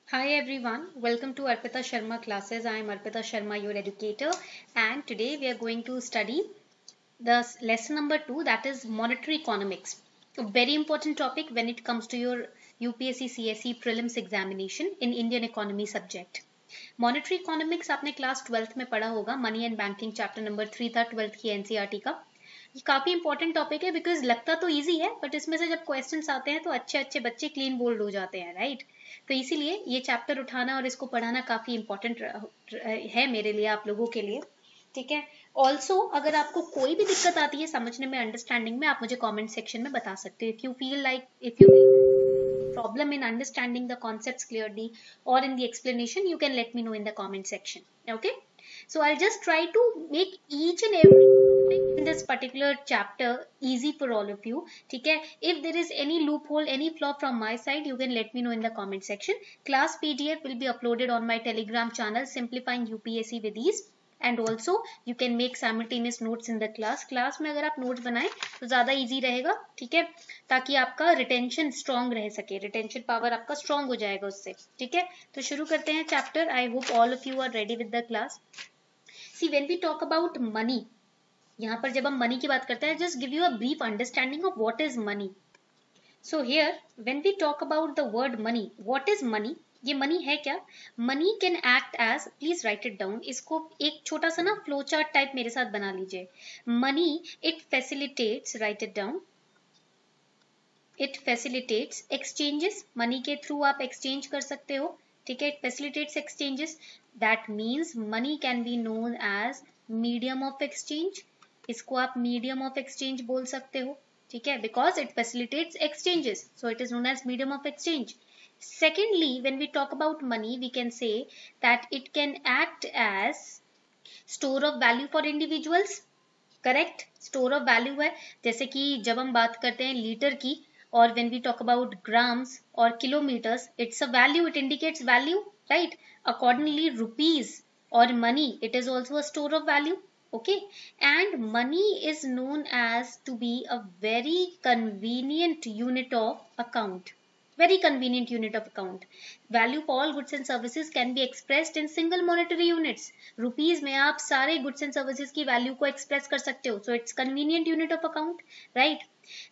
Hi everyone, welcome to Arpita Sharma classes. I am Arpita Sharma, your educator, and today we are going to study the lesson number 2, that is monetary economics. A very important topic when it comes to your UPSC CSE prelims examination in Indian economy subject. Monetary economics आपने class 12th में पढ़ा होगा. Money and banking chapter number 3 था 12th की NCERT का. ये काफी important topic है बिकॉज लगता तो इजी है बट इसमें से जब क्वेश्चंस आते हैं तो अच्छे अच्छे बच्चे क्लीन बोल्ड हो जाते हैं, राइट? तो इसीलिए ये चैप्टर उठाना और इसको पढ़ाना काफी इंपॉर्टेंट है मेरे लिए, आप लोगों के लिए. ठीक है. ऑल्सो अगर आपको कोई भी दिक्कत आती है समझने में, अंडरस्टैंडिंग में, आप मुझे कमेंट सेक्शन में बता सकते हो. If you problem in understanding the concepts clearly or in the explanation, you can let me know in the comment section. Okay, so I'll just try to make each and every in this particular chapter easy for all of you. Okay, if there is any loophole, any flaw from my side, you can let me know in the comment section. Class PDF will be uploaded on my Telegram channel, Simplifying UPSC with Ease. And also you can make simultaneous notes in the class में अगर आप notes बनाएं तो ज्यादा easy रहेगा. ठीक है, ताकि आपका रिटेंशन स्ट्रांग रह सके, रिटेंशन पावर आपका स्ट्रांग हो जाएगा उससे. ठीक है, तो शुरू करते हैं chapter. I hope all of you are ready with the class. See when we talk about money, यहाँ पर जब हम मनी की बात करते हैं, just give you a brief understanding of what is money. So here when we talk about the word money, what is money, ये money है क्या? Money can act as, please write it down, इसको एक छोटा सा ना flow chart type मेरे साथ बना लीजिए. Money it facilitates, write it down, it facilitates exchanges. Money के थ्रू आप एक्सचेंज कर सकते हो. ठीक है, it facilitates exchanges. That means money can be known as medium of exchange. इसको आप मीडियम ऑफ एक्सचेंज बोल सकते हो. ठीक है, because it facilitates exchanges, so it is known as medium of exchange. Secondly, when we talk about money, we can say that it can act as store of value for individuals. Correct, store of value है. जैसे कि जब हम बात करते हैं litre की, और when we talk about grams और kilometres, it's a value, it indicates value, right? Accordingly rupees और money, it is also a store of value. Okay, and money is known as to be a very convenient unit of account. Very convenient unit of account. Value for all goods and services can be expressed in single monetary units. Rupees में आप सारे goods and services की value को express कर सकते हो. So it's convenient unit of account, right?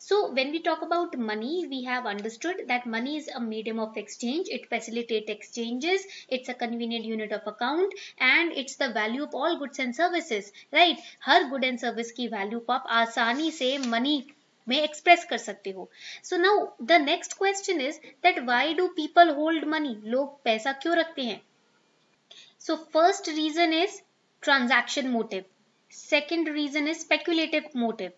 So when we talk about money, we have understood that money is a medium of exchange. It facilitates exchanges. It's a convenient unit of account, and it's the value of all goods and services, right? Her good and service की value को आप आसानी से money में express कर सकते हो. So now the next question is that why do people hold money, लोग पैसा क्यों रखते हैं? So first reason is transaction motive. Second reason is speculative motive.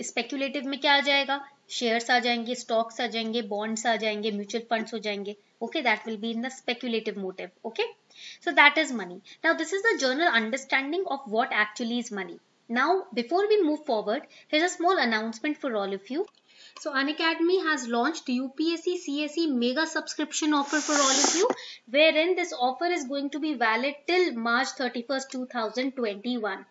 Speculative में क्या आ जाएगा? शेयर्स आ जाएंगे, स्टॉक्स आ जाएंगे, बॉन्ड्स आ जाएंगे, म्यूचुअल फंड्स हो जाएंगे. Okay, that will be in the speculative motive. Okay, so that is money. Now this is the general understanding of what actually is money. Now before we move forward, here's a small announcement for all of you. So Unacademy has launched UPSC CSE mega subscription offer for all of you, wherein this offer is going to be valid till March 31st 2021.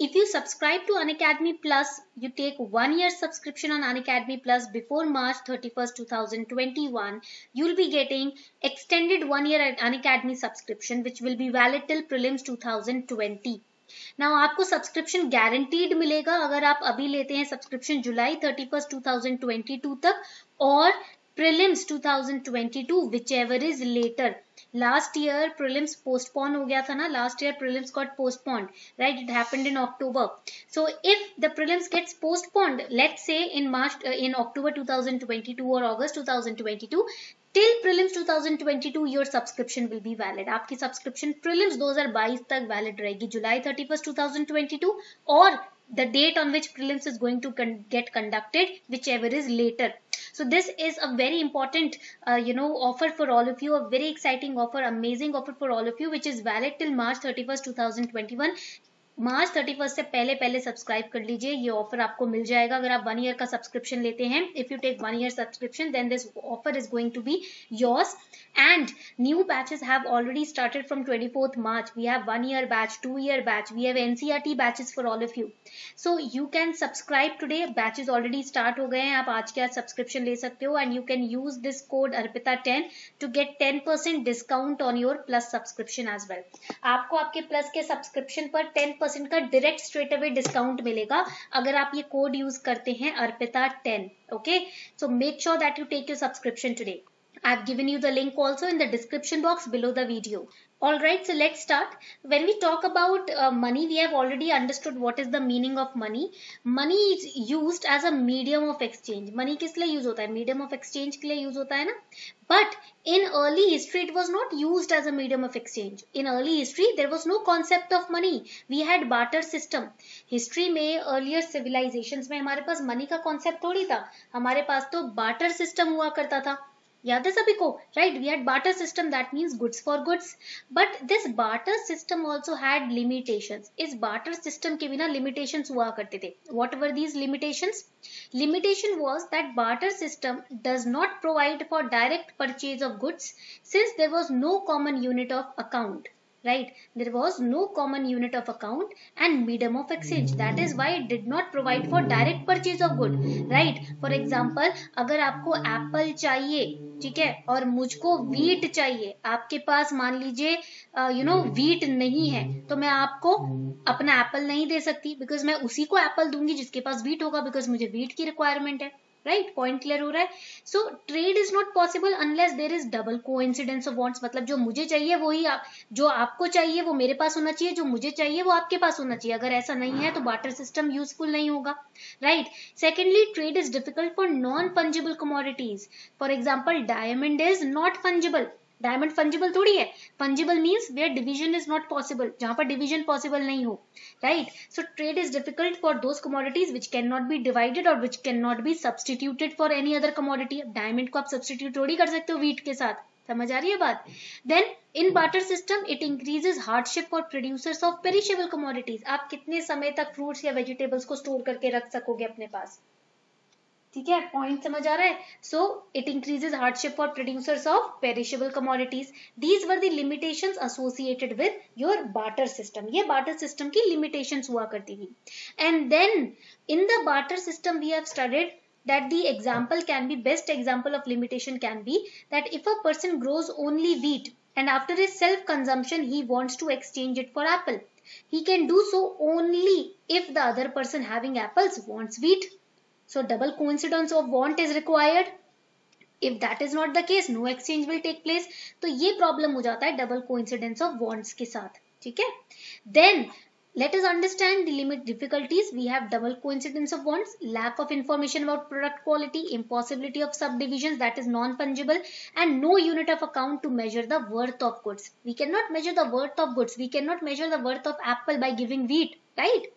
If you subscribe to Unacademy Plus, you take 1 year subscription on Unacademy Plus before March 31st 2021, you will be getting extended 1 year Unacademy subscription which will be valid till prelims 2020. Now आपको subscription guaranteed मिलेगा अगर आप अभी लेते हैं subscription जुलाई 31st 2022 तक, और prelims 2022 whichever is later. Last year prelims postpone हो गया था ना, last year prelims got postponed, right? It happened in October. So if the prelims gets postponed, let's say in October 2022 or August 2022, till prelims 2022 your subscription will be valid. आपकी subscription prelims 2022 तक valid रहेगी, July 31st 2022, और the date on which prelims is going to get conducted, whichever is later. So this is a very important offer for all of you, a very exciting offer, amazing offer for all of you, which is valid till March 31st 2021. मार्च 31 से पहले पहले subscribe कर लीजिए, ये offer आपको मिल जाएगा अगर आप 1 ईयर का सब्सक्रिप्शन लेते हैं. If you take 1 year subscription then this offer is going to be yours. And new batches have already started from 24th March. We have 1 year batch, 2 year batch, we have NCERT batches for all of you. So you can subscribe today. Batches already start हो गए हैं, आप आज के आज subscription ले सकते हो. And you can use this code अर्पिता10 to get 10% discount on your plus subscription as well. आपको आपके प्लस के सब्सक्रिप्शन पर 10% का डायरेक्ट स्ट्रेट अवे डिस्काउंट मिलेगा अगर आप ये कोड यूज करते हैं अर्पिता10. Okay, so make sure that you take your subscription today. I've given you the link also in the description box below the video. Alright, so let's start. When we talk about money, we have already understood what is the meaning of money. Money is used as a medium of exchange. Money किस लिए use होता है? Medium of exchange के लिए use होता है ना? But in early history, it was not used as a medium of exchange. In early history, there was no concept of money. We had barter system. History में earlier civilizations में हमारे पास money का concept थोड़ी था. हमारे पास तो barter system हुआ करता था. याद है सभी को, right? We had barter system, that means goods for goods. But this barter system also had limitations. इस बार्टर सिस्टम के बिना लिमिटेशंस हुआ करते थे. What were these limitations? Limitation was that barter system does not provide for direct purchase of goods since there was no common unit of account. Right, there was no common unit of account and medium of exchange. That is why it did not provide for direct purchase of good. Right, for example, अगर आपको Apple चाहिए, ठीक है, और मुझको wheat चाहिए, आपके पास मान लीजिए वीट नहीं है, तो मैं आपको अपना एप्पल नहीं दे सकती, बिकॉज मैं उसी को एप्पल दूंगी जिसके पास वीट होगा, बिकॉज मुझे वीट की रिक्वायरमेंट है. राइट, पॉइंट क्लियर हो रहा है? सो trade is not possible unless there is double coincidence of wants. मतलब जो मुझे चाहिए वही जो आपको चाहिए वो मेरे पास होना चाहिए, जो मुझे चाहिए वो आपके पास होना चाहिए. अगर ऐसा नहीं है तो बार्टर सिस्टम यूजफुल नहीं होगा. Right. Secondly, trade is difficult for non fungible commodities. For example, diamond is not fungible. Diamond fungible थोड़ी है. Fungible means where division is not possible, जहां पर डिवीजन पॉसिबल नहीं हो. Right. So trade is difficult for those commodities which can not be divided और which can not be substituted for any other commodity. Diamond को आप substitute थोड़ी कर सकते हो वीट के साथ. समझ आ रही है बात? Then in barter system it increases hardship for producers of perishable commodities. आप कितने समय तक फ्रूट्स या वेजिटेबल्स को स्टोर करके रख सकोगे अपने पास? ठीक है, पॉइंट समझ आ रहा है? So it increases hardship for producers of perishable commodities. These were the limitations associated with your barter system. ये बार्टर सिस्टम की लिमिटेशंस हुआ करती थी. And then in the barter system we have studied that the example can be, best example of limitation can be that if a person grows only wheat and after his self consumption he wants to exchange it for apple, he can do so only if the other person having apples wants wheat. So double coincidence of want is required. If that is not the case, no exchange will take place. तो ये problem हो जाता है double coincidence of wants के साथ. ठीक है? Then let us understand the limit difficulties. We have double coincidence of wants, lack of information about product quality, impossibility of subdivisions, that is non-fungible, and no unit of account to measure the worth of goods. We cannot measure the worth of goods. We cannot measure the worth of apple by giving wheat, right?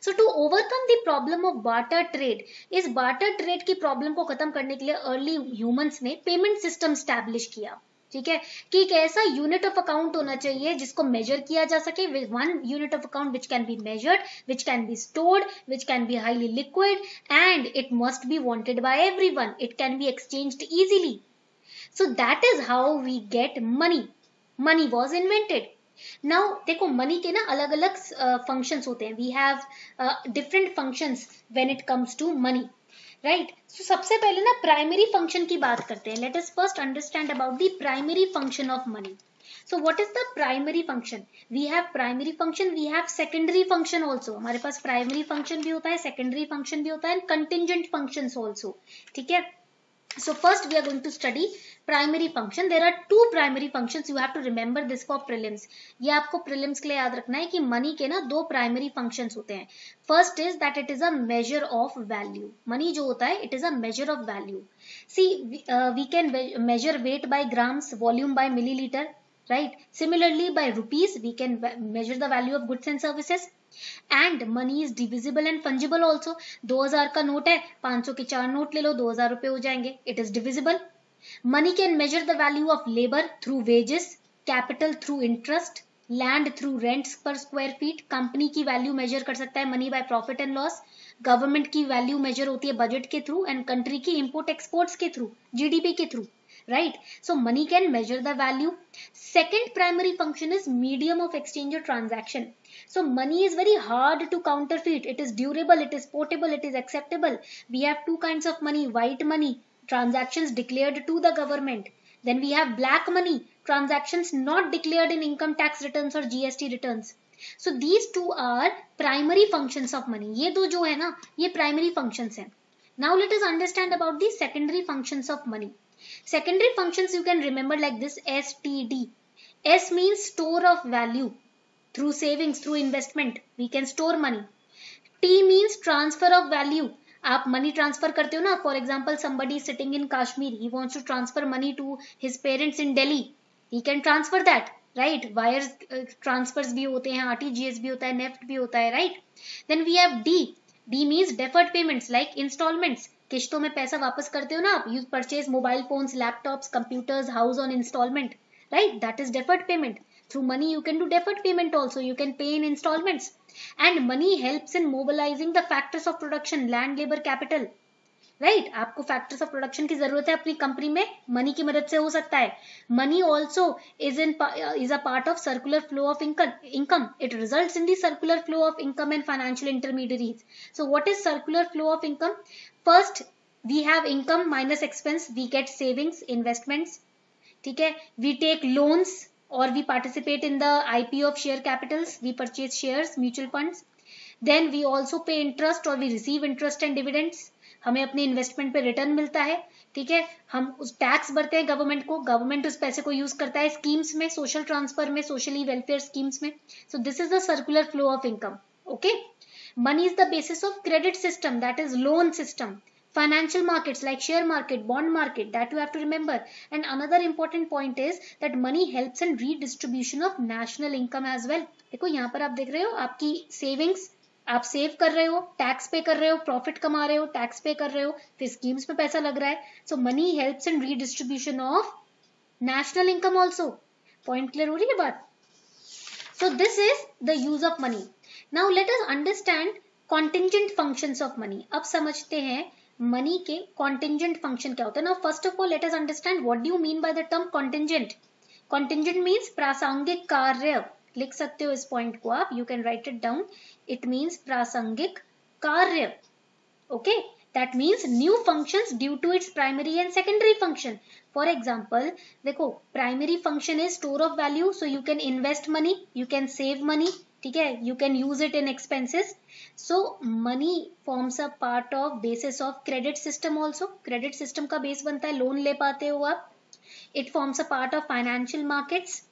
So to overcome the problem of barter trade, इस barter trade की problem को खत्म करने के लिए early humans ने payment system establish किया. ठीक है, कि एक ऐसा यूनिट ऑफ अकाउंट होना चाहिए जिसको मेजर किया जा सके. One unit of account which can be measured, which can be stored, which can be highly liquid and it must be wanted by everyone. It can be exchanged easily. So that is how we get money. Money was invented. Now देखो, money के ना अलग अलग functions होते हैं. We have different functions when it comes to money. Right. So सबसे पहले ना प्राइमरी फंक्शन की बात करते हैं. Let us first understand about the primary function of money. So what is the primary function? We have primary function, we have secondary function also. हमारे पास primary function भी होता है, सेकेंडरी फंक्शन भी होता है, एंड कंटिंजेंट फंक्शंस ऑल्सो. ठीक है. So first we are going to study primary function. There are two primary functions. You have to remember this for prelims. ये आपको prelims के लिए याद रखना है कि money के ना दो primary functions होते हैं. First is that it is a measure of value. Money जो होता है, it is a measure of value. See, we can measure weight by grams, volume by milliliter, right? Similarly, by rupees, we can measure the value of goods and services. And money is divisible and fungible also. 2000 का note है, 500 के 4 note ले लो, 2000 रुपए हो जाएंगे. It is divisible. Money can measure the value of labor through wages, capital through interest, land through rents पर square feet, company की value major कर सकता है money by profit and loss, government की वैल्यू मेजर होती है budget के through, and country की इंपोर्ट एक्सपोर्ट्स के थ्रू, जीडीपी के through, right? So money can measure the value. Second primary function is medium of exchange or transaction. So money is very hard to counterfeit. It is durable, it is portable, it is acceptable. We have two kinds of money: white money, transactions declared to the government. Then we have black money, transactions not declared in income tax returns or GST returns. So these two are primary functions of money. ये दो जो है ना, ये primary functions हैं. Now let us understand about the secondary functions of money. Secondary functions you can remember like this: STD. S means store of value. Through savings, through investment, we can store money. T means transfer of value. आप money transfer करते हो ना, for example somebody sitting in Kashmir, he wants to transfer money to his parents in Delhi, he can transfer that, right? Wires transfers भी होते हैं, RTGS भी होता है, NEFT भी होता है, right? Then we have D. D means deferred payments like installments. किश्तों में पैसा वापस करते हो ना आप, you purchase mobile phones, laptops, computers, house on installment, right? That is deferred payment. Through money you can do deferred payment also, you can pay in installments. And money helps in mobilizing the factors of production, land, labor, capital, right? आपको factors of production की जरूरत है अपनी company में, money की मदद से हो सकता है. Money also is a part of circular flow of income. It results in the circular flow of income and financial intermediaries. So what is circular flow of income? First we have income minus expense, we get savings, investments, ठीक है? We take loans or we participate in the IPO of share capitals, we purchase shares, mutual funds. Then we also pay interest or we receive interest and dividends. हमें अपने investment पे return मिलता है, ठीक है? हम उस टैक्स भरते हैं गवर्नमेंट को, गवर्नमेंट उस पैसे को यूज करता है स्कीम्स में, सोशल ट्रांसफर में, सोशली वेलफेयर स्कीम्स में. सो this is the circular flow of income. Okay, money is the basis of credit system, that is loan system. Financial markets like share market, bond market, that you have to remember. And another important point is that money helps in redistribution of national income as well. देखो यहाँ पर आप देख रहे हो आपकी savings, आप save कर रहे हो, टैक्स पे कर रहे हो, प्रॉफिट कमा रहे हो, टैक्स पे कर रहे हो, फिर स्कीम्स में पैसा लग रहा है. So money helps in redistribution of national income also. Point clear हो रही है बात? So this is the use of money. Now let us understand contingent functions of money. अब समझते हैं मनी के कॉन्टिंजेंट फंक्शन क्या होता है. Now first of all let us understand what do you mean by the term contingent. Contingent means प्रासंगिक कार्य. लिख सकते हो इस पॉइंट को आप, you can write it down. It means प्रासंगिक कार्य. Okay, that means new functions due to its primary and secondary function. For example देखो, primary function is store of value, so you can invest money, you can save money, ठीक है? You can use it in expenses. So money forms a part of basis of credit system also. Credit system का base बनता है, loan ले पाते हो आप. It forms a part of financial markets,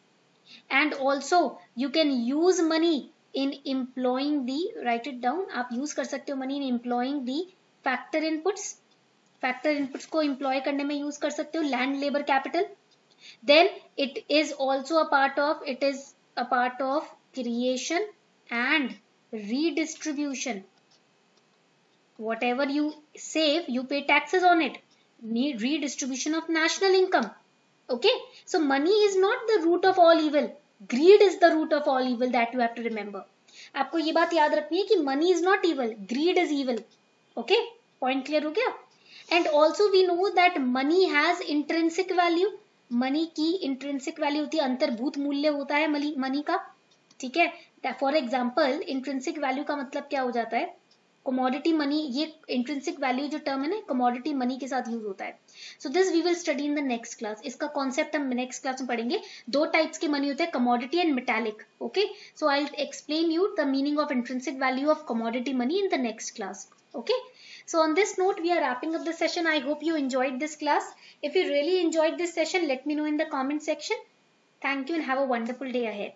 and also you can use money in employing the, write it down, आप use कर सकते हो money in employing the factor inputs. factor inputs को employ करने में use कर सकते हो, land, labor, capital. Then it is also a part of creation and redistribution. Whatever you save, you pay taxes on it. Redistribution of national income. Okay, so money is not the root of all evil. Greed is the root of all evil, that you have to remember. आपको ये बात याद रखनी है कि money is not evil, greed is evil. Okay, point clear हो गया? And also we know that money has intrinsic value. Money की intrinsic value होती है, अंतर्भूत मूल्य होता है money का, ठीक है? For example, intrinsic value का मतलब क्या हो जाता है? Commodity money. ये इंट्रिंसिक वैल्यू जो टर्म है ना, कमोडिटी मनी के साथ यूज होता है. So this we will study in the next class. इसका कॉन्सेप्ट हम नेक्स्ट क्लास में पढ़ेंगे. दो टाइप्स के मनी होते हैं, commodity and metallic. Okay, so I will explain you the meaning of intrinsic value of commodity money in the next class. Okay, so on this note we are wrapping up the session. I hope you enjoyed this class. If you really enjoyed this session, let me know in the comment section. Thank you and have a wonderful day ahead.